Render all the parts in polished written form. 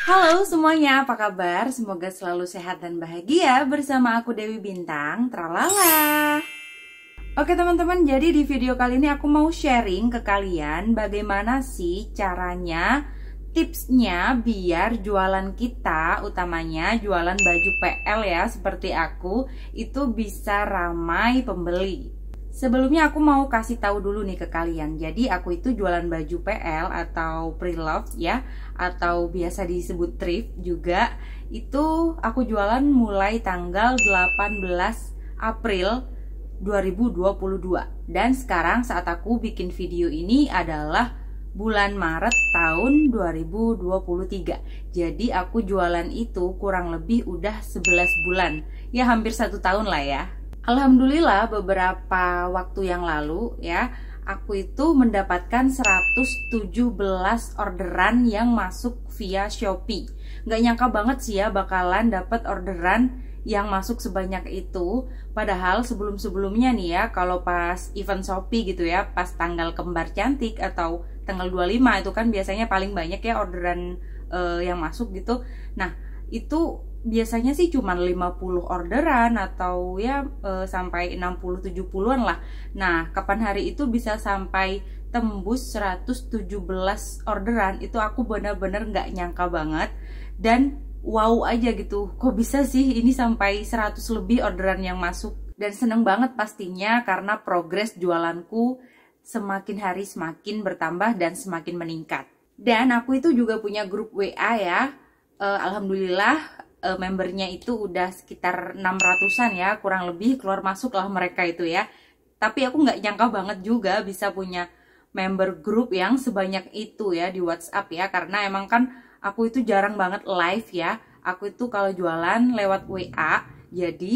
Halo semuanya, apa kabar? Semoga selalu sehat dan bahagia bersama aku Dewi Bintang, tralala. Oke teman-teman, jadi di video kali ini aku mau sharing ke kalian bagaimana sih caranya, tipsnya biar jualan kita, utamanya jualan baju PL ya, seperti aku, itu bisa ramai pembeli. Sebelumnya aku mau kasih tahu dulu nih ke kalian. Jadi aku itu jualan baju PL atau pre-loved ya, atau biasa disebut thrift juga. Itu aku jualan mulai tanggal 18 April 2022. Dan sekarang saat aku bikin video ini adalah bulan Maret tahun 2023. Jadi aku jualan itu kurang lebih udah 11 bulan. Ya hampir 1 tahun lah ya. Alhamdulillah beberapa waktu yang lalu ya, aku itu mendapatkan 117 orderan yang masuk via Shopee. Nggak nyangka banget sih ya bakalan dapat orderan yang masuk sebanyak itu. Padahal sebelum-sebelumnya nih ya, kalau pas event Shopee gitu ya, pas tanggal kembar cantik atau tanggal 25 itu kan biasanya paling banyak ya orderan yang masuk gitu. Nah itu biasanya sih cuma 50 orderan atau ya sampai 60-70-an lah. Nah, kapan hari itu bisa sampai tembus 117 orderan, itu aku benar-benar nggak nyangka banget. Dan wow aja gitu, kok bisa sih ini sampai 100 lebih orderan yang masuk. Dan seneng banget pastinya karena progres jualanku semakin hari semakin bertambah dan semakin meningkat. Dan aku itu juga punya grup WA ya. Alhamdulillah membernya itu udah sekitar 600-an ya, kurang lebih keluar masuk lah mereka itu ya. Tapi aku nggak nyangka banget juga bisa punya member grup yang sebanyak itu ya di WhatsApp ya, karena emang kan aku itu jarang banget live ya. Aku itu kalau jualan lewat WA, jadi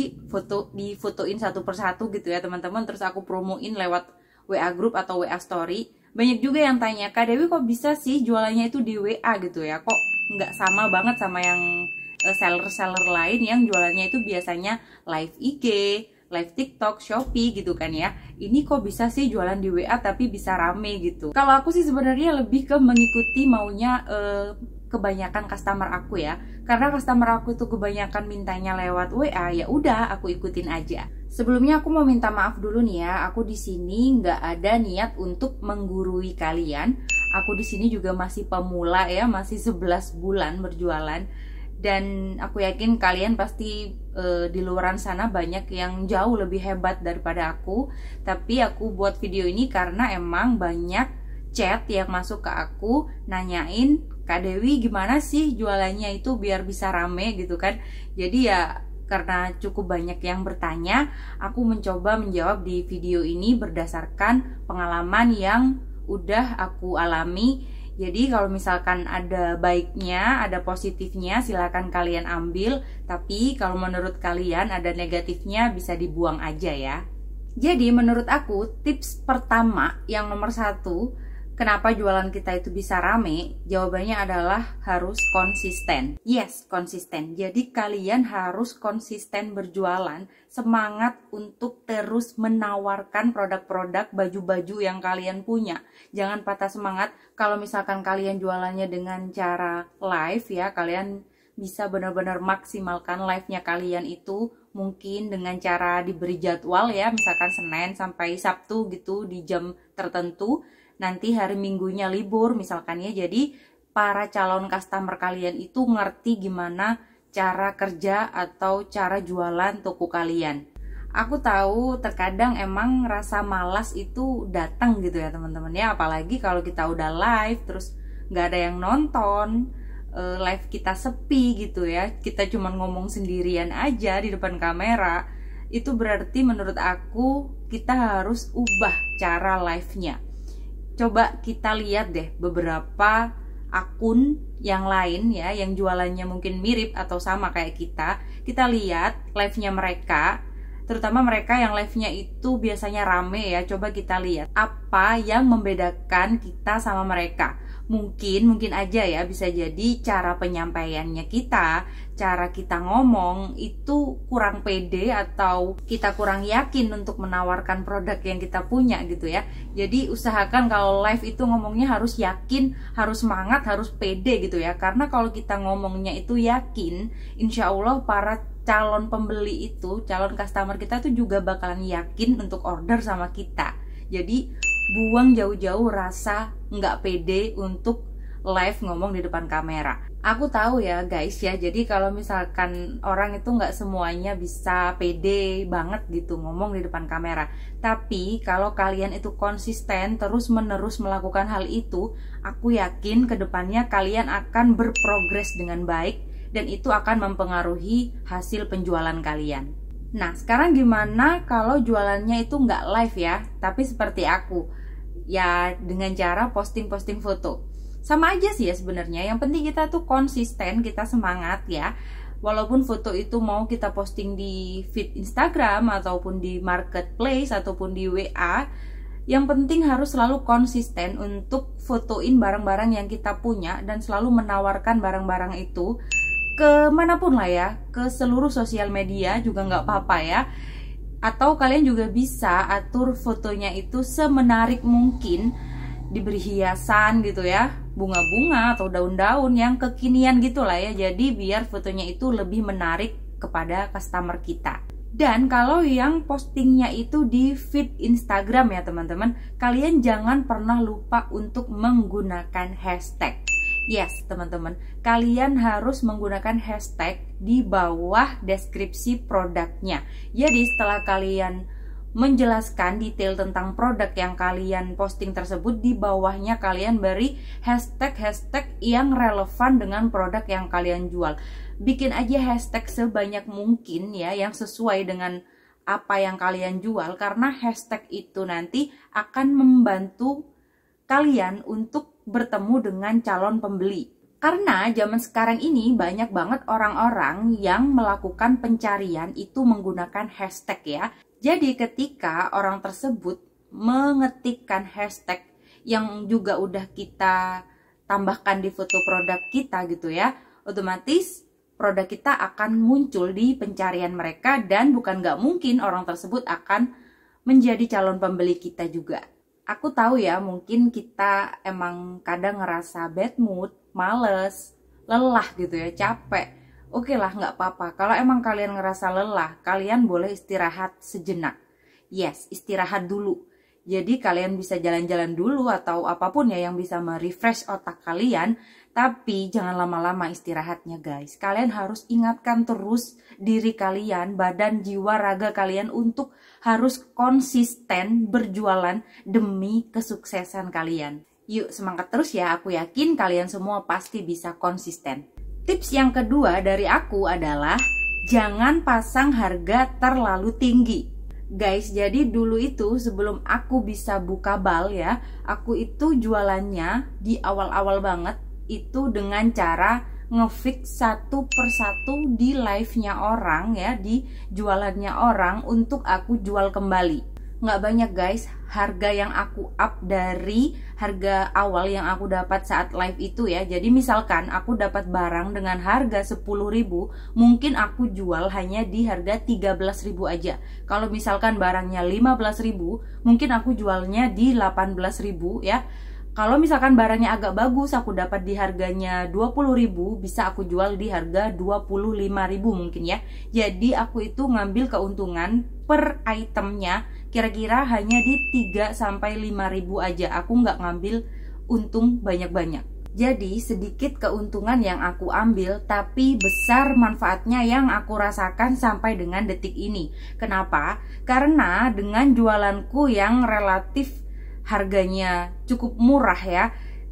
difotoin satu persatu gitu ya teman-teman, terus aku promoin lewat WA grup atau WA story. Banyak juga yang tanya, Kak Dewi kok bisa sih jualannya itu di WA gitu ya, kok nggak sama banget sama yang seller-seller lain yang jualannya itu biasanya live IG, live TikTok, Shopee gitu kan ya. Ini kok bisa sih jualan di WA tapi bisa rame gitu. Kalau aku sih sebenarnya lebih ke mengikuti maunya kebanyakan customer aku ya. Karena customer aku itu kebanyakan mintanya lewat WA, ya udah aku ikutin aja. Sebelumnya aku mau minta maaf dulu nih ya. Aku di sini nggak ada niat untuk menggurui kalian. Aku di sini juga masih pemula ya, masih 11 bulan berjualan. Dan aku yakin kalian pasti di luaran sana banyak yang jauh lebih hebat daripada aku. Tapi aku buat video ini karena emang banyak chat yang masuk ke aku nanyain, Kak Dewi gimana sih jualannya itu biar bisa rame gitu kan. Jadi ya karena cukup banyak yang bertanya, aku mencoba menjawab di video ini berdasarkan pengalaman yang udah aku alami. Jadi kalau misalkan ada baiknya, ada positifnya, silakan kalian ambil. Tapi kalau menurut kalian ada negatifnya, bisa dibuang aja ya. Jadi menurut aku tips pertama yang nomor 1, kenapa jualan kita itu bisa rame? Jawabannya adalah harus konsisten. Yes, konsisten. Jadi kalian harus konsisten berjualan, semangat untuk terus menawarkan produk-produk baju-baju yang kalian punya. Jangan patah semangat. Kalau misalkan kalian jualannya dengan cara live ya, kalian bisa benar-benar maksimalkan live-nya kalian itu mungkin dengan cara diberi jadwal ya, misalkan Senin sampai Sabtu gitu di jam tertentu. Nanti hari Minggunya libur misalkan ya, jadi para calon customer kalian itu ngerti gimana cara kerja atau cara jualan toko kalian. Aku tahu terkadang emang rasa malas itu datang gitu ya teman-teman ya, apalagi kalau kita udah live terus nggak ada yang nonton, live kita sepi gitu ya, kita cuma ngomong sendirian aja di depan kamera. Itu berarti menurut aku kita harus ubah cara live-nya. Coba kita lihat deh beberapa akun yang lain ya, yang jualannya mungkin mirip atau sama kayak kita. Kita lihat live-nya mereka, terutama mereka yang live-nya itu biasanya rame ya. Coba kita lihat apa yang membedakan kita sama mereka. mungkin aja ya, bisa jadi cara penyampaiannya kita, cara kita ngomong itu kurang pede atau kita kurang yakin untuk menawarkan produk yang kita punya gitu ya. Jadi usahakan kalau live itu ngomongnya harus yakin, harus semangat, harus pede gitu ya. Karena kalau kita ngomongnya itu yakin, insya Allah para calon pembeli itu, calon customer kita tuh juga bakalan yakin untuk order sama kita. Jadi buang jauh-jauh rasa nggak pede untuk live ngomong di depan kamera. Aku tahu ya guys ya, jadi kalau misalkan orang itu nggak semuanya bisa pede banget gitu ngomong di depan kamera. Tapi kalau kalian itu konsisten terus menerus melakukan hal itu, aku yakin kedepannya kalian akan berprogres dengan baik dan itu akan mempengaruhi hasil penjualan kalian. Nah, sekarang gimana kalau jualannya itu nggak live ya, tapi seperti aku, ya dengan cara posting-posting foto. Sama aja sih ya sebenarnya, yang penting kita tuh konsisten, kita semangat ya. Walaupun foto itu mau kita posting di feed Instagram, ataupun di marketplace, ataupun di WA, yang penting harus selalu konsisten untuk fotoin barang-barang yang kita punya dan selalu menawarkan barang-barang itu kemanapun lah ya, ke seluruh sosial media juga nggak apa-apa ya. Atau kalian juga bisa atur fotonya itu semenarik mungkin, diberi hiasan gitu ya, bunga-bunga atau daun-daun yang kekinian gitu lah ya. Jadi biar fotonya itu lebih menarik kepada customer kita. Dan kalau yang postingnya itu di feed Instagram ya teman-teman, kalian jangan pernah lupa untuk menggunakan hashtag. Yes teman-teman, kalian harus menggunakan hashtag di bawah deskripsi produknya. Jadi setelah kalian menjelaskan detail tentang produk yang kalian posting tersebut, di bawahnya kalian beri hashtag-hashtag yang relevan dengan produk yang kalian jual. Bikin aja hashtag sebanyak mungkin ya, yang sesuai dengan apa yang kalian jual, karena hashtag itu nanti akan membantu kalian untuk bertemu dengan calon pembeli. Karena zaman sekarang ini banyak banget orang-orang yang melakukan pencarian itu menggunakan hashtag ya. Jadi ketika orang tersebut mengetikkan hashtag yang juga udah kita tambahkan di foto produk kita gitu ya, otomatis produk kita akan muncul di pencarian mereka, dan bukan nggak mungkin orang tersebut akan menjadi calon pembeli kita juga. Aku tahu ya, mungkin kita emang kadang ngerasa bad mood, males, lelah gitu ya, capek. Oke lah, nggak apa-apa. Kalau emang kalian ngerasa lelah, kalian boleh istirahat sejenak. Yes, istirahat dulu. Jadi kalian bisa jalan-jalan dulu atau apapun ya yang bisa merefresh otak kalian. Tapi jangan lama-lama istirahatnya guys. Kalian harus ingatkan terus diri kalian, badan, jiwa, raga kalian untuk harus konsisten berjualan demi kesuksesan kalian. Yuk semangat terus ya, aku yakin kalian semua pasti bisa konsisten. Tips yang kedua dari aku adalah jangan pasang harga terlalu tinggi. Guys, jadi dulu itu sebelum aku bisa buka bal ya, aku itu jualannya di awal-awal banget itu dengan cara ngefix satu persatu di live-nya orang ya, di jualannya orang untuk aku jual kembali. Nggak banyak guys harga yang aku up dari harga awal yang aku dapat saat live itu ya. Jadi misalkan aku dapat barang dengan harga 10.000, mungkin aku jual hanya di harga 13.000 aja. Kalau misalkan barangnya 15.000, mungkin aku jualnya di 18.000 ya. Kalau misalkan barangnya agak bagus, aku dapat di harganya 20.000, bisa aku jual di harga 25.000 mungkin ya. Jadi aku itu ngambil keuntungan per itemnya kira-kira hanya di 3-5.000 aja. Aku nggak ngambil untung banyak-banyak. Jadi sedikit keuntungan yang aku ambil, tapi besar manfaatnya yang aku rasakan sampai dengan detik ini. Kenapa? Karena dengan jualanku yang relatif harganya cukup murah ya,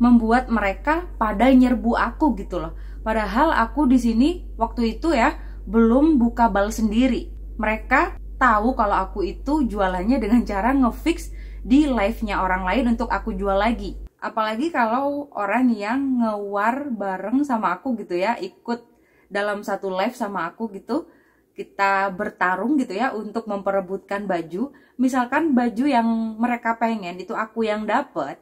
membuat mereka pada nyerbu aku gitu loh. Padahal aku di sini waktu itu ya belum buka bal sendiri. Mereka tahu kalau aku itu jualannya dengan cara ngefix di live-nya orang lain untuk aku jual lagi. Apalagi kalau orang yang ngewar bareng sama aku gitu ya, ikut dalam satu live sama aku gitu, kita bertarung gitu ya untuk memperebutkan baju. Misalkan baju yang mereka pengen itu aku yang dapet,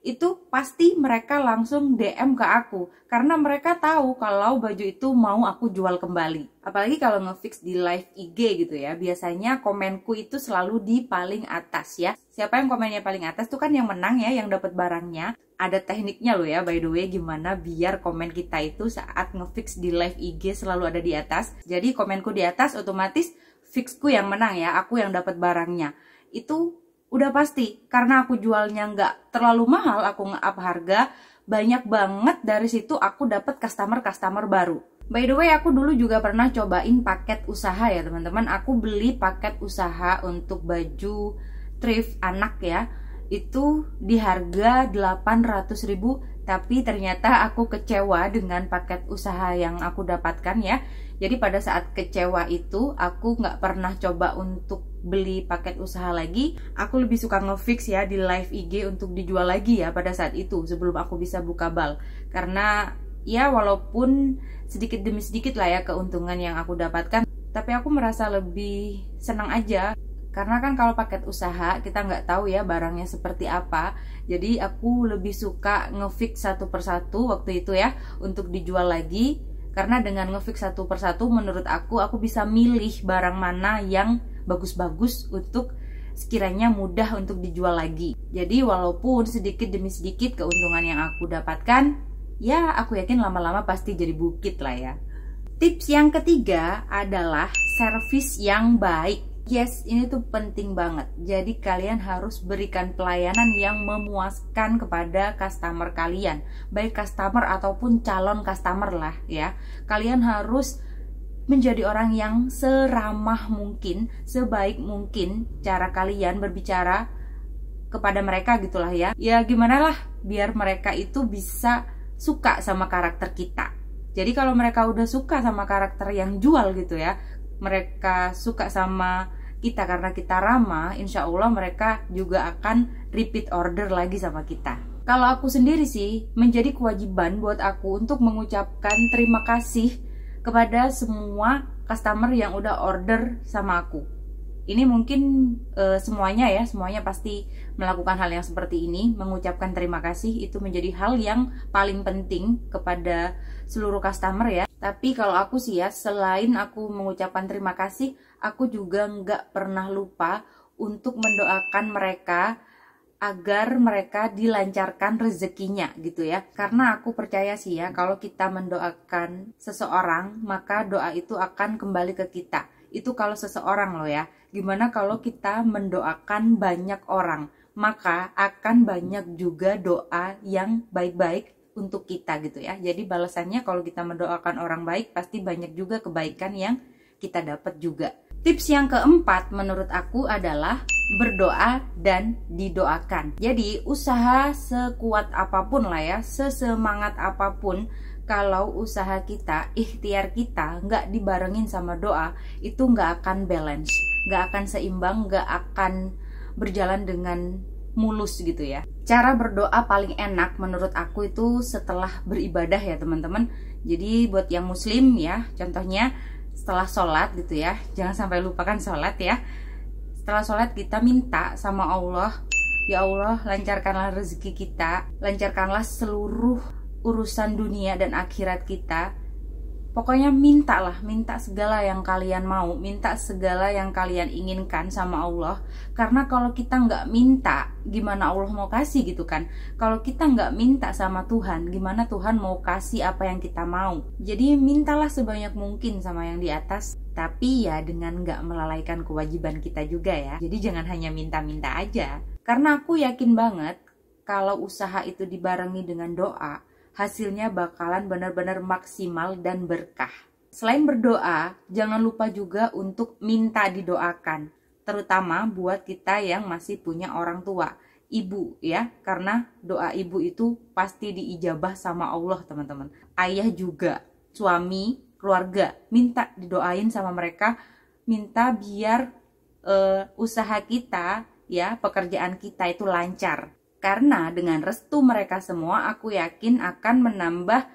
itu pasti mereka langsung DM ke aku karena mereka tahu kalau baju itu mau aku jual kembali. Apalagi kalau ngefix di live IG gitu ya, biasanya komenku itu selalu di paling atas ya. Siapa yang komennya paling atas tuh kan yang menang ya, yang dapat barangnya. Ada tekniknya loh ya, by the way, gimana biar komen kita itu saat ngefix di live IG selalu ada di atas. Jadi komenku di atas otomatis fixku yang menang ya, aku yang dapat barangnya. Itu udah pasti, karena aku jualnya nggak terlalu mahal, aku nge-up harga, banyak banget dari situ aku dapat customer baru. By the way, aku dulu juga pernah cobain paket usaha ya teman-teman. Aku beli paket usaha untuk baju thrift anak ya. Itu di harga 800.000, tapi ternyata aku kecewa dengan paket usaha yang aku dapatkan ya. Jadi pada saat kecewa itu aku nggak pernah coba untuk beli paket usaha lagi. Aku lebih suka ngefix ya di live IG untuk dijual lagi ya pada saat itu sebelum aku bisa buka bal. Karena ya walaupun sedikit demi sedikit lah ya keuntungan yang aku dapatkan, tapi aku merasa lebih senang aja. Karena kan kalau paket usaha kita nggak tahu ya barangnya seperti apa. Jadi aku lebih suka ngefix satu persatu waktu itu ya untuk dijual lagi. Karena dengan ngefix satu persatu menurut aku bisa milih barang mana yang bagus-bagus untuk sekiranya mudah untuk dijual lagi. Jadi walaupun sedikit demi sedikit keuntungan yang aku dapatkan, ya aku yakin lama-lama pasti jadi bukit lah ya. Tips yang ketiga adalah servis yang baik. Yes, ini tuh penting banget. Jadi kalian harus berikan pelayanan yang memuaskan kepada customer kalian, baik customer ataupun calon customer lah ya. Kalian harus menjadi orang yang seramah mungkin, sebaik mungkin cara kalian berbicara kepada mereka gitulah ya. Ya gimana lah biar mereka itu bisa suka sama karakter kita. Jadi kalau mereka udah suka sama karakter yang jual gitu ya, mereka suka sama kita karena kita ramah, insya Allah mereka juga akan repeat order lagi sama kita. Kalau aku sendiri sih, menjadi kewajiban buat aku untuk mengucapkan terima kasih kepada semua customer yang udah order sama aku. Ini mungkin semuanya ya, semuanya pasti melakukan hal yang seperti ini. Mengucapkan terima kasih itu menjadi hal yang paling penting kepada seluruh customer ya. Tapi kalau aku sih ya, selain aku mengucapkan terima kasih, aku juga nggak pernah lupa untuk mendoakan mereka agar mereka dilancarkan rezekinya gitu ya. Karena aku percaya sih ya, kalau kita mendoakan seseorang, maka doa itu akan kembali ke kita. Itu kalau seseorang loh ya. Gimana kalau kita mendoakan banyak orang, maka akan banyak juga doa yang baik-baik untuk kita gitu ya. Jadi balasannya kalau kita mendoakan orang baik, pasti banyak juga kebaikan yang kita dapat juga. Tips yang keempat menurut aku adalah berdoa dan didoakan. Jadi usaha sekuat apapun lah ya, sesemangat apapun, kalau usaha kita, ikhtiar kita nggak dibarengin sama doa, itu nggak akan balance, nggak akan seimbang, nggak akan berjalan dengan mulus gitu ya. Cara berdoa paling enak menurut aku itu setelah beribadah ya teman-teman. Jadi buat yang muslim ya, contohnya setelah sholat gitu ya, jangan sampai lupakan sholat ya. Setelah sholat kita minta sama Allah, ya Allah lancarkanlah rezeki kita, lancarkanlah seluruh urusan dunia dan akhirat kita. Pokoknya mintalah, minta segala yang kalian mau, minta segala yang kalian inginkan sama Allah. Karena kalau kita nggak minta, gimana Allah mau kasih gitu kan? Kalau kita nggak minta sama Tuhan, gimana Tuhan mau kasih apa yang kita mau? Jadi mintalah sebanyak mungkin sama yang di atas, tapi ya dengan nggak melalaikan kewajiban kita juga ya. Jadi jangan hanya minta-minta aja. Karena aku yakin banget kalau usaha itu dibarengi dengan doa, hasilnya bakalan benar-benar maksimal dan berkah. Selain berdoa, jangan lupa juga untuk minta didoakan, terutama buat kita yang masih punya orang tua, ibu ya, karena doa ibu itu pasti diijabah sama Allah teman-teman. Ayah juga, suami, keluarga, minta didoain sama mereka, minta biar usaha kita ya, pekerjaan kita itu lancar. Karena dengan restu mereka semua, aku yakin akan menambah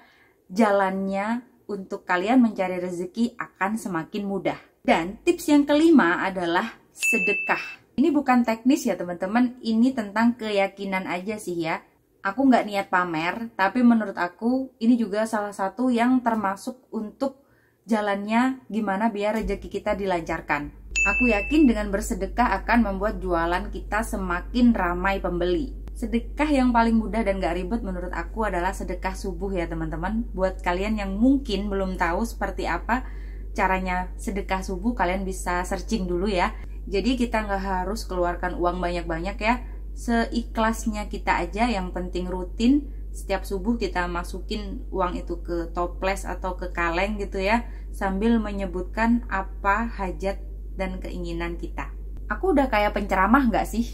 jalannya untuk kalian mencari rezeki akan semakin mudah. Dan tips yang kelima adalah sedekah. Ini bukan teknis ya teman-teman, ini tentang keyakinan aja sih ya. Aku nggak niat pamer, tapi menurut aku ini juga salah satu yang termasuk untuk jalannya gimana biar rezeki kita dilancarkan. Aku yakin dengan bersedekah akan membuat jualan kita semakin ramai pembeli. Sedekah yang paling mudah dan gak ribet menurut aku adalah sedekah subuh ya teman-teman. Buat kalian yang mungkin belum tahu seperti apa caranya sedekah subuh, kalian bisa searching dulu ya. Jadi kita nggak harus keluarkan uang banyak-banyak ya, seikhlasnya kita aja, yang penting rutin. Setiap subuh kita masukin uang itu ke toples atau ke kaleng gitu ya, sambil menyebutkan apa hajat dan keinginan kita. Aku udah kayak penceramah nggak sih?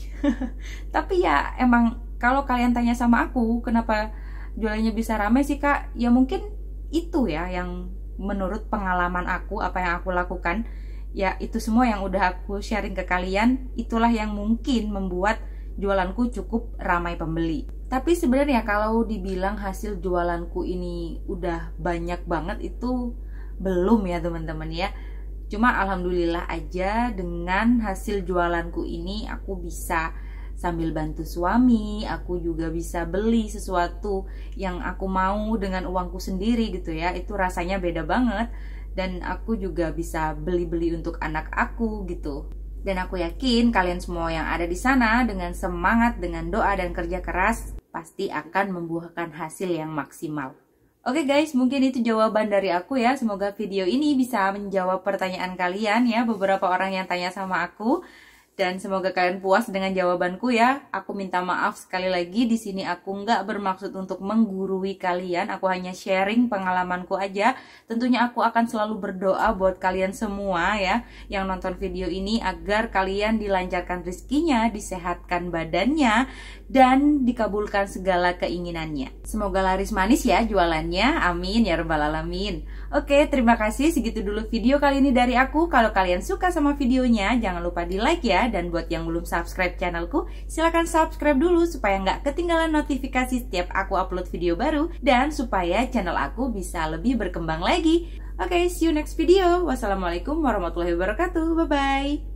Tapi ya emang kalau kalian tanya sama aku kenapa jualannya bisa ramai sih kak, ya mungkin itu ya yang menurut pengalaman aku, apa yang aku lakukan, ya itu semua yang udah aku sharing ke kalian, itulah yang mungkin membuat jualanku cukup ramai pembeli. Tapi sebenarnya kalau dibilang hasil jualanku ini udah banyak banget, itu belum ya teman-teman ya. Cuma alhamdulillah aja dengan hasil jualanku ini aku bisa sambil bantu suami, aku juga bisa beli sesuatu yang aku mau dengan uangku sendiri gitu ya. Itu rasanya beda banget. Dan aku juga bisa beli-beli untuk anak aku gitu. Dan aku yakin kalian semua yang ada di sana dengan semangat, dengan doa dan kerja keras pasti akan membuahkan hasil yang maksimal. Oke guys, mungkin itu jawaban dari aku ya. Semoga video ini bisa menjawab pertanyaan kalian ya, beberapa orang yang tanya sama aku. Dan semoga kalian puas dengan jawabanku ya. Aku minta maaf sekali lagi, di sini aku nggak bermaksud untuk menggurui kalian. Aku hanya sharing pengalamanku aja. Tentunya aku akan selalu berdoa buat kalian semua ya, yang nonton video ini, agar kalian dilancarkan rezekinya, disehatkan badannya, dan dikabulkan segala keinginannya. Semoga laris manis ya jualannya. Amin ya rabbal alamin. Oke, terima kasih. Segitu dulu video kali ini dari aku. Kalau kalian suka sama videonya, jangan lupa di like ya. Dan buat yang belum subscribe channelku, silahkan subscribe dulu supaya nggak ketinggalan notifikasi setiap aku upload video baru, dan supaya channel aku bisa lebih berkembang lagi. Oke, see you next video. Wassalamualaikum warahmatullahi wabarakatuh. Bye-bye.